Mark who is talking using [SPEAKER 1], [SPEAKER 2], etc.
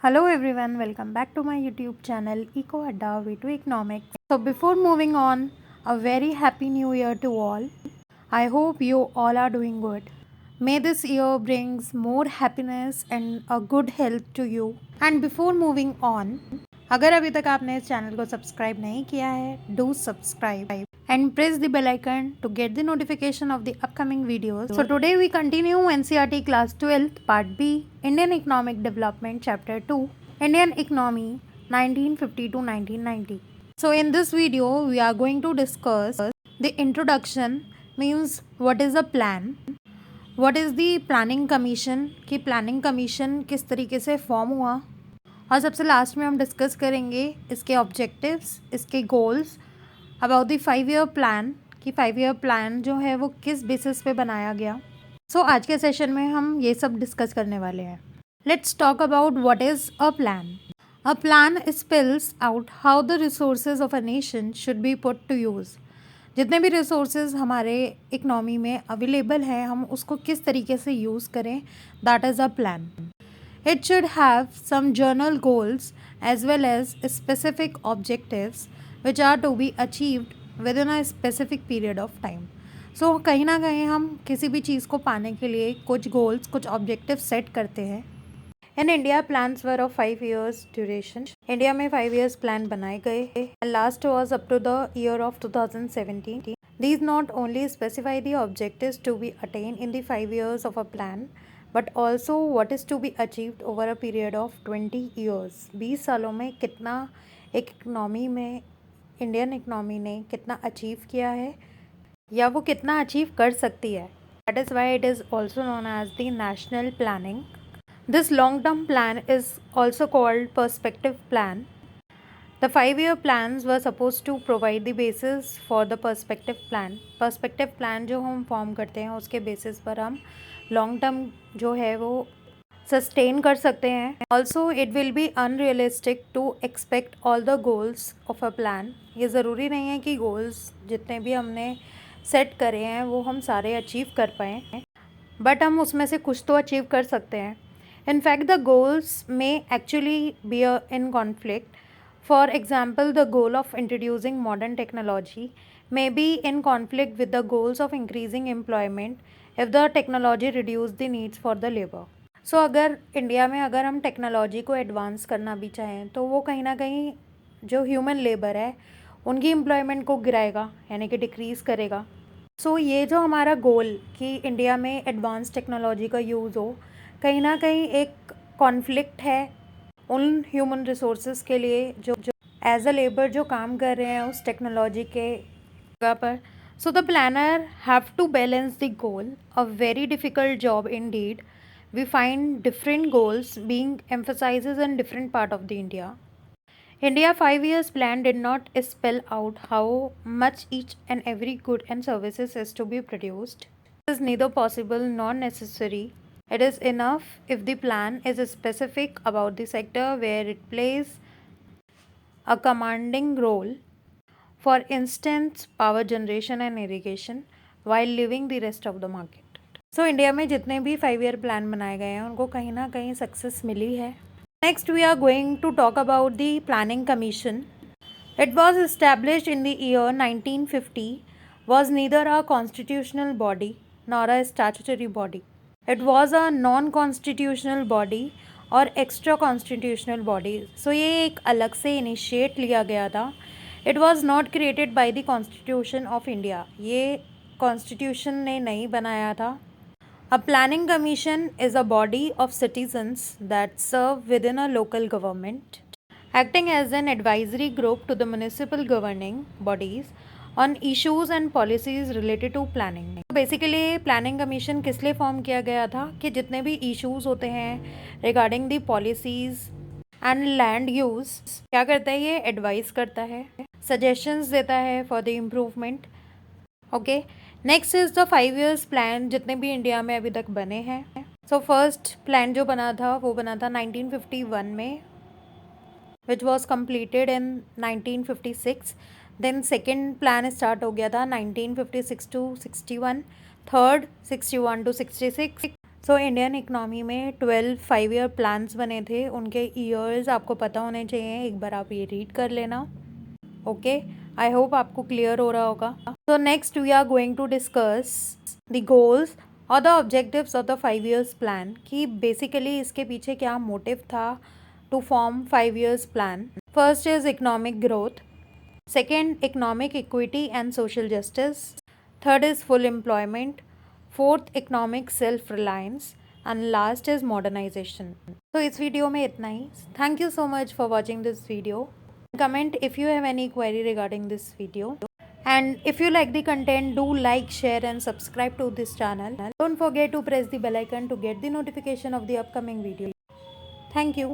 [SPEAKER 1] Hello everyone, welcome back to my YouTube channel Eco Adda V2 Economics. So before moving on, a very happy new year to all. I hope you all are doing good. May this year brings more happiness and a good health to you. And before moving on, अगर अभी तक आपने इस channel को subscribe नहीं किया है, do subscribe and press the bell icon to get the notification of the upcoming videos. So today we continue NCERT class 12th part B, Indian Economic Development chapter 2, Indian Economy 1950 to 1990. So in this video we are going to discuss the introduction, means what is a plan, what is the planning commission, कि planning commission किस तरीके से form हुआ, और सबसे last में हम discuss करेंगे इसके ऑब्जेक्टिव्स, इसके goals, about the 5 year plan कि 5 ईयर प्लान जो है वो किस बेसिस पे बनाया गया. सो आज के सेशन में हम ये सब डिस्कस करने वाले हैं. Let's talk about what is a plan. A plan spells out how the resources of a nation should be put to use. जितने भी रिसोर्सेज हमारे इकनॉमी में अवेलेबल हैं हम उसको किस तरीके से यूज़ करें, that is a plan. It should have some general goals as well as specific objectives which are to be achieved within a specific period of time. So कहीं ना कहीं हम किसी भी चीज़ को पाने के लिए कुछ goals, कुछ objectives set करते हैं. In India, plans were of 5 years duration. India में 5 years plan बनाए गए and last was up to the year of 2017. These not only specify the objectives to be attained in the 5 years of a plan, but also what is to be achieved over a period of 20 years. 20 सालों में कितना एक economy में, Indian economy ने कितना achieve किया है या वो कितना अचीव कर सकती है. That is why it is also known as the national planning. This long term plan is also called perspective plan. The 5 year plans were supposed to provide the basis for the perspective plan. Perspective plan जो हम form करते हैं उसके basis पर हम long term जो है वो सस्टेन कर सकते हैं. Also it will be unrealistic to expect all the goals of a plan. ये ज़रूरी नहीं है कि गोल्स जितने भी हमने सेट करे हैं वो हम सारे अचीव कर पाएँ, बट हम उसमें से कुछ तो अचीव कर सकते हैं. In fact the goals may actually be in conflict. For example, the goal of introducing modern technology may be in conflict with the goals of increasing employment if the technology reduce the needs for the labor. So अगर India में अगर हम technology को advance करना भी चाहें तो वो कहीं ना कहीं जो ह्यूमन लेबर है उनकी एम्प्लॉयमेंट को गिराएगा, यानी कि डिक्रीज़ करेगा. सो ये जो हमारा गोल कि इंडिया में एडवांस टेक्नोलॉजी का यूज़ हो, कहीं ना कहीं एक कॉन्फ्लिक्ट है उन ह्यूमन रिसोर्सेज के लिए जो एज अ लेबर जो काम कर रहे हैं उस टेक्नोलॉजी के जगह पर. So the planner have to balance the goal, a very difficult job indeed. We find different goals being emphasises in different part of the India. India 5 years plan did not spell out how much each and every good and services is to be produced. This is neither possible nor necessary. It is enough if the plan is specific about the sector where it plays a commanding role, for instance power generation and irrigation, while leaving the rest of the market. So India में जितने भी 5 year plan बनाए गए हैं उनको कहीं ना कहीं सक्सेस मिली है. Next we are going to talk about the Planning Commission. It was established in the year 1950, was neither a constitutional body nor a statutory body. It was a non-constitutional body और extra constitutional body. सो ये एक अलग से initiate लिया गया था. It was not created by the constitution of India. ये constitution ने नहीं बनाया था. A planning commission is a body of citizens that serve within a local government, acting as an advisory group to the municipal governing bodies on issues and policies related to planning. Basically planning commission किस लिए form किया गया था कि जितने भी issues होते हैं regarding the policies and land use, क्या करता है ये एडवाइस करता है, सजेशंस देता है for the improvement. Okay, next is the 5 years plan जितने भी इंडिया में अभी तक बने हैं. सो फर्स्ट प्लान जो बना था वो बना था 1951 में, which was completed in 1956. Then second plan start हो गया था 1956 to 61, third 61 to 66. So Indian economy में 12 5 ईयर प्लान्स बने थे, उनके ईयर्स आपको पता होने चाहिए, एक बार आप ये रीड कर लेना। ओके, आई होप आपको क्लियर हो रहा होगा। So next we are going to discuss the goals और the objectives of the 5 years plan, कि बेसिकली इसके पीछे क्या मोटिव था to form 5 years plan. First is economic growth, second economic equity and social justice, third is full employment, fourth economic self reliance and last is modernisation. तो इस video में इतना ही। Thank you so much for watching this video. Comment if you have any query regarding this video, and if you like the content, do like, share and subscribe to this channel. Don't forget to press the bell icon to get the notification of the upcoming video. Thank you.